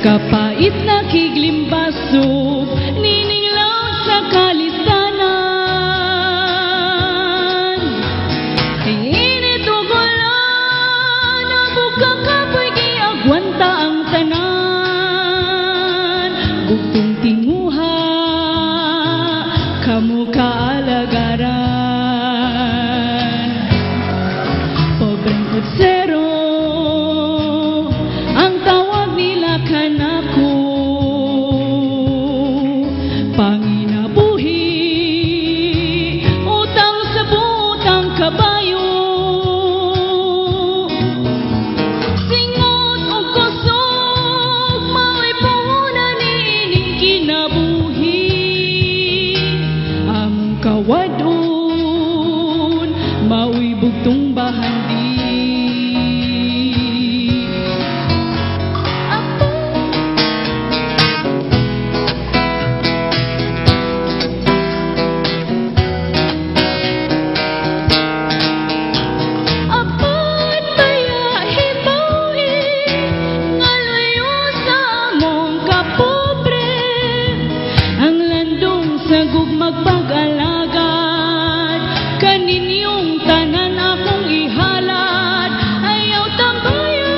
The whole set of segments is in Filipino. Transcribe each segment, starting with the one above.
Kapait na kiglimbasog, nininglaw sa kalisanan. Init o gulan, nabuka kapoy giagwanta ang tanan. Bugtong tinguha, kamu kaalagaran. Pobreng kutsero, ang tawag nila kanako. Panginabuhi, utang sa butang kabayo. Singot o kusog, mao'y puhunan niining kinabuhi. Among kawadon, mao'y bugtong bahandi. Magpag-alagad, kaninyong tanan akong ihalad. Ayaw tambayan,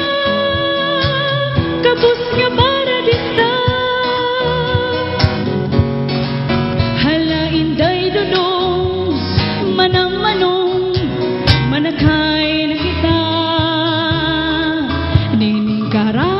kabus nga paradista. Hala inday dudong, manang-manong, manakay na kita. Nining kara